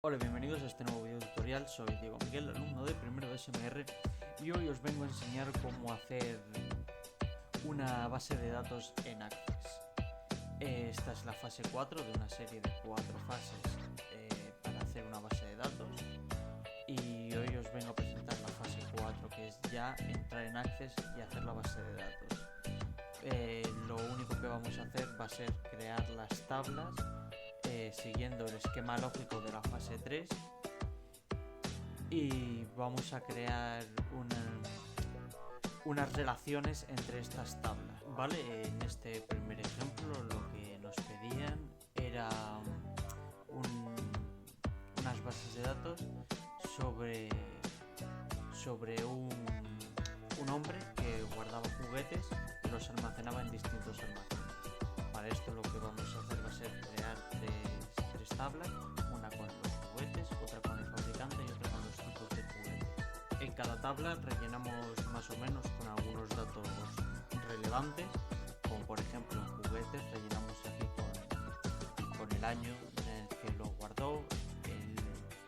Hola, bienvenidos a este nuevo video tutorial. Soy Diego Miguel, alumno de primero de SMR, y hoy os vengo a enseñar cómo hacer una base de datos en Access. Esta es la fase 4 de una serie de 4 fases para hacer una base de datos, y hoy os vengo a presentar la fase 4, que es ya entrar en Access y hacer la base de datos. Lo único que vamos a hacer va a ser crear las tablas siguiendo el esquema lógico de la fase 3, y vamos a crear unas relaciones entre estas tablas, ¿vale? En este primer ejemplo lo que nos pedían era unas bases de datos sobre un hombre que guardaba juguetes y los almacenaba en distintos almacenes. Para esto lo que vamos a hacer va a ser crear tres tablas, una con los juguetes, otra con el fabricante y otra con los tipos de juguetes. En cada tabla rellenamos más o menos con algunos datos relevantes, como por ejemplo en juguetes rellenamos aquí con el año en el que lo guardó,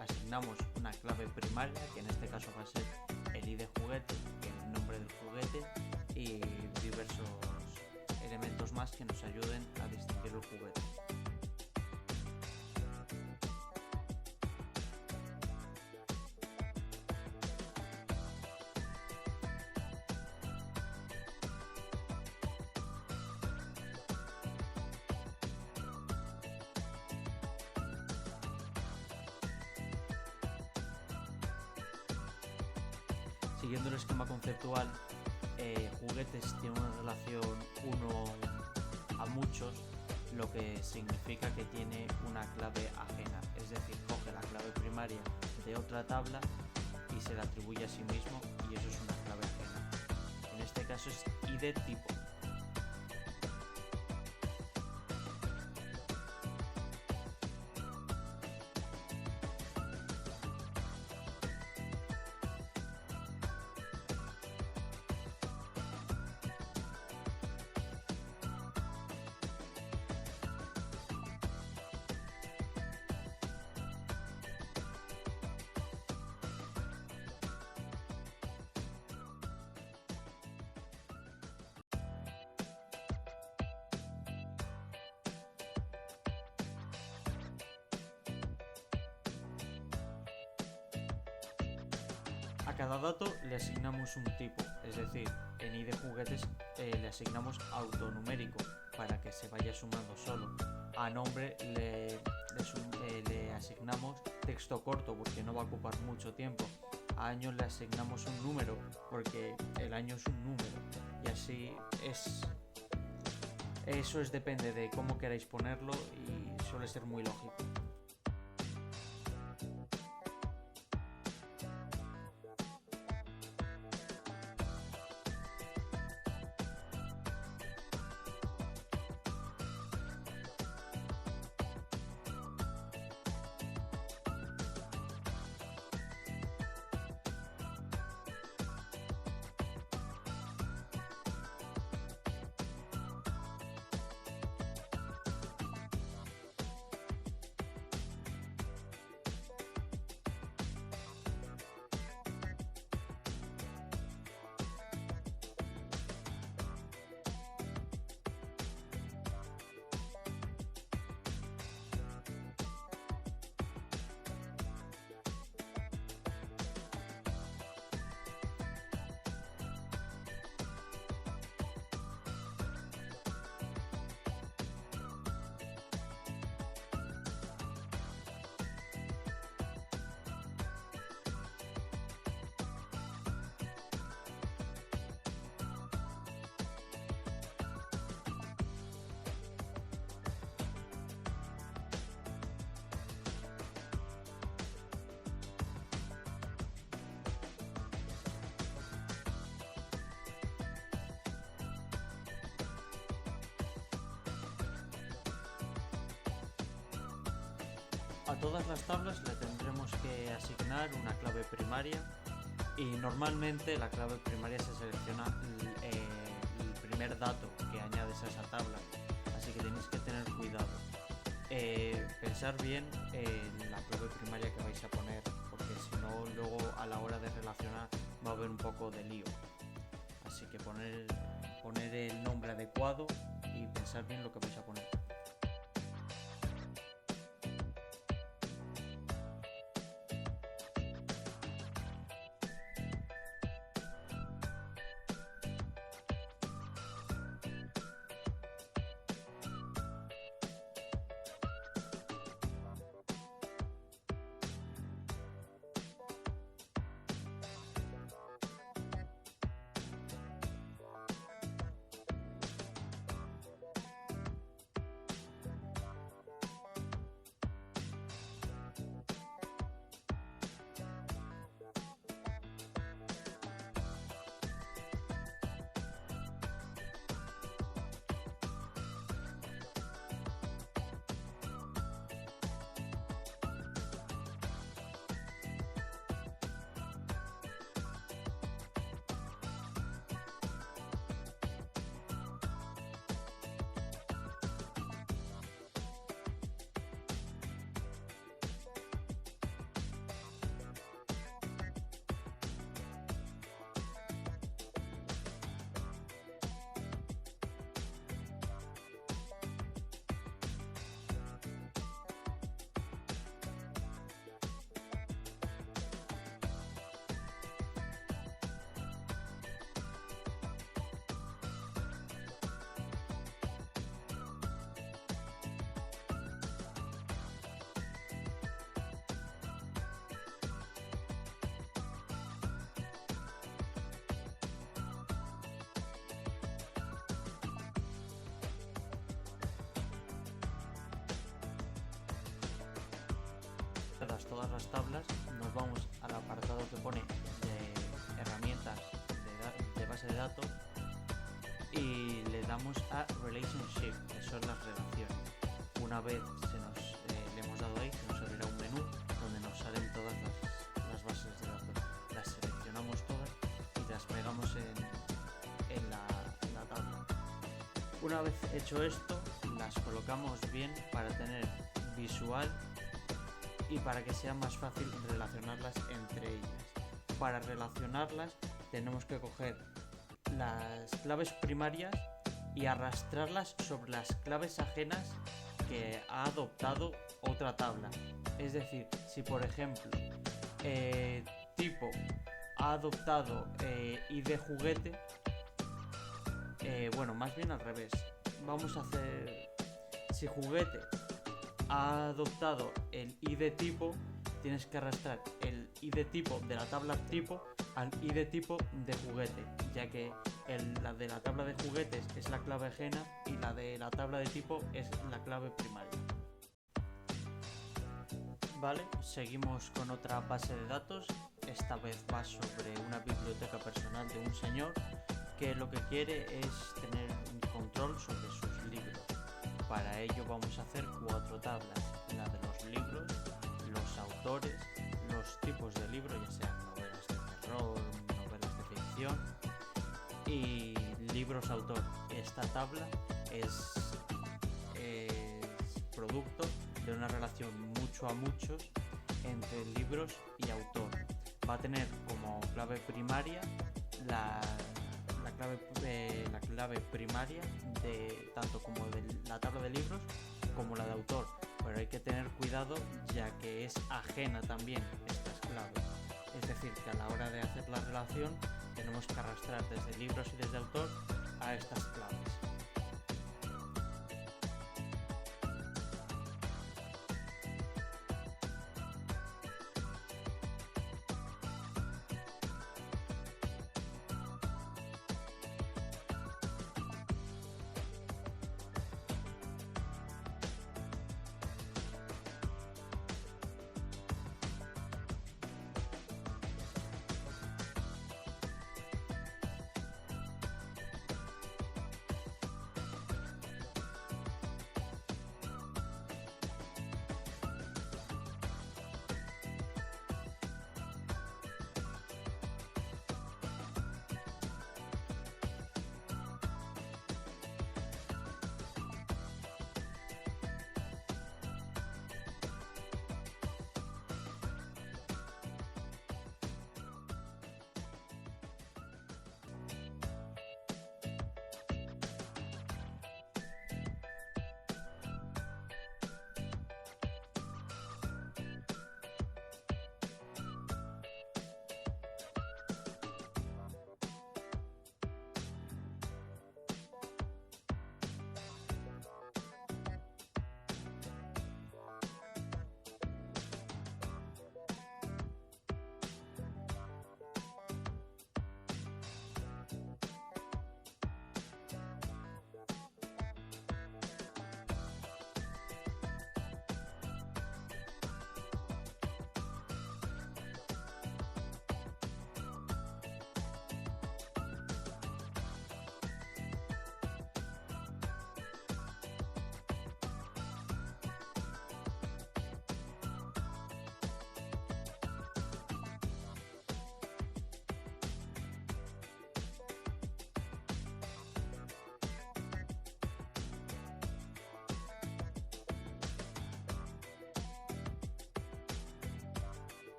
asignamos una clave primaria, que en este caso va a ser el ID juguete, el nombre del juguete, y diversos elementos más que nos ayuden a distinguir el juguete. Siguiendo el esquema conceptual, juguetes tiene una relación uno a muchos, lo que significa que tiene una clave ajena, es decir, coge la clave primaria de otra tabla y se la atribuye a sí mismo, y eso es una clave ajena. En este caso es ID tipo. A cada dato le asignamos un tipo, es decir, en ID juguetes le asignamos autonumérico para que se vaya sumando solo. A nombre le asignamos texto corto porque no va a ocupar mucho tiempo. A año le asignamos un número porque el año es un número, y así eso depende de cómo queráis ponerlo, y suele ser muy lógico. A todas las tablas le tendremos que asignar una clave primaria, y normalmente la clave primaria se selecciona el primer dato que añades a esa tabla, así que tenéis que tener cuidado. pensar bien la clave primaria que vais a poner, porque si no luego a la hora de relacionar va a haber un poco de lío. Así que poner el nombre adecuado y pensar bien lo que vais a poner. Todas las tablas, nos vamos al apartado que pone de herramientas de base de datos y le damos a Relationship, que son las relaciones. Una vez le hemos dado ahí, se nos abrirá un menú donde nos salen todas las bases de datos. Las seleccionamos todas y las pegamos en la tabla. Una vez hecho esto, las colocamos bien para tener visual y para que sea más fácil relacionarlas entre ellas. Para relacionarlas tenemos que coger las claves primarias y arrastrarlas sobre las claves ajenas que ha adoptado otra tabla. Es decir, si por ejemplo tipo ha adoptado id de juguete, bueno, más bien al revés. Vamos a hacer, si juguete ha adoptado el id tipo, tienes que arrastrar el id tipo de la tabla tipo al id tipo de juguete, ya que la de la tabla de juguetes es la clave ajena y la de la tabla de tipo es la clave primaria. Vale, seguimos con otra base de datos. Esta vez va sobre una biblioteca personal de un señor que lo que quiere es tener un control sobre sus libros. Para ello vamos a hacer 4 tablas: la de los libros, los autores, los tipos de libro, ya sean novelas de terror, novelas de ficción y libros autor. Esta tabla es producto de una relación mucho a muchos entre libros y autor. Va a tener como clave primaria la clave primaria de tanto como de la tabla de libros como la de autor, pero hay que tener cuidado ya que es ajena también estas claves. Es decir, que a la hora de hacer la relación tenemos que arrastrar desde libros y desde autor a estas claves.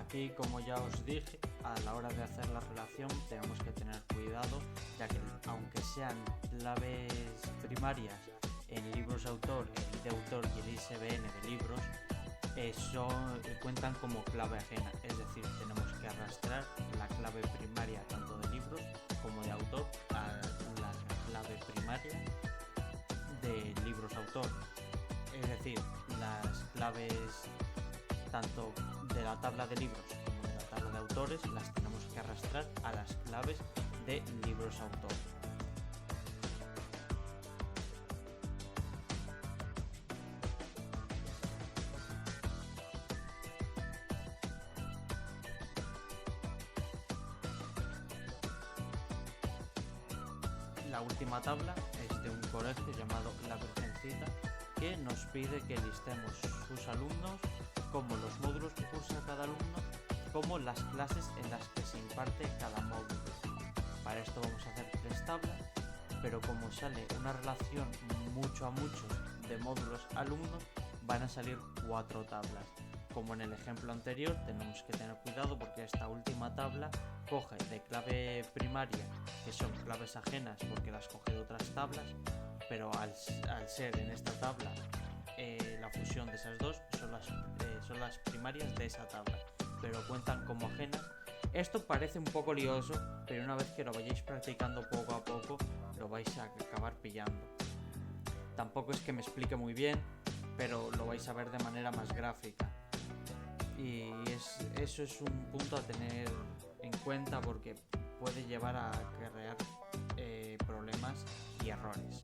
Aquí, como ya os dije, a la hora de hacer la relación tenemos que tener cuidado, ya que aunque sean claves primarias en libros de autor, el de autor y el ISBN de libros, cuentan como clave ajena, es decir, tenemos que arrastrar la clave primaria tanto de libros como de autor a la clave primaria de libros de autor. Es decir, las claves tanto de la tabla de libros como de la tabla de autores las tenemos que arrastrar a las claves de libros de autor. La última tabla es de un colegio llamado La Virgencita, que nos pide que listemos sus alumnos, como los módulos que cursa cada alumno, como las clases en las que se imparte cada módulo. Para esto vamos a hacer 3 tablas, pero como sale una relación mucho a muchos de módulos alumnos, van a salir 4 tablas. Como en el ejemplo anterior, tenemos que tener cuidado porque esta última tabla coge de clave primaria, que son claves ajenas porque las coge de otras tablas, pero al ser en esta tabla la fusión de esas dos son las primarias de esa tabla, pero cuentan como ajenas. Esto parece un poco lioso, pero una vez que lo vayáis practicando poco a poco, lo vais a acabar pillando. Tampoco es que me explique muy bien, pero lo vais a ver de manera más gráfica. Y eso es un punto a tener en cuenta porque puede llevar a crear problemas y errores.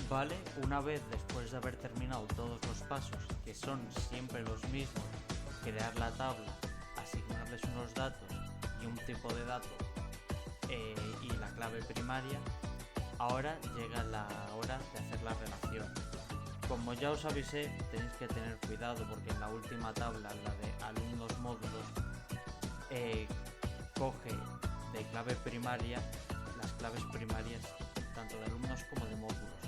Vale, una vez después de haber terminado todos los pasos, que son siempre los mismos, crear la tabla, asignarles unos datos y un tipo de dato y la clave primaria, ahora llega la hora de hacer la relación. Como ya os avisé, tenéis que tener cuidado porque en la última tabla, la de alumnos módulos, coge de clave primaria las claves primarias tanto de alumnos como de módulos,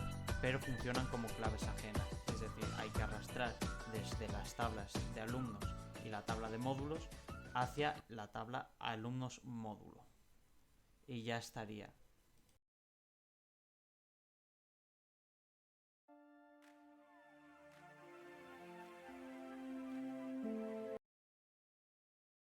pero funcionan como claves ajenas, es decir, hay que arrastrar desde las tablas de alumnos y la tabla de módulos hacia la tabla alumnos módulo y ya estaría.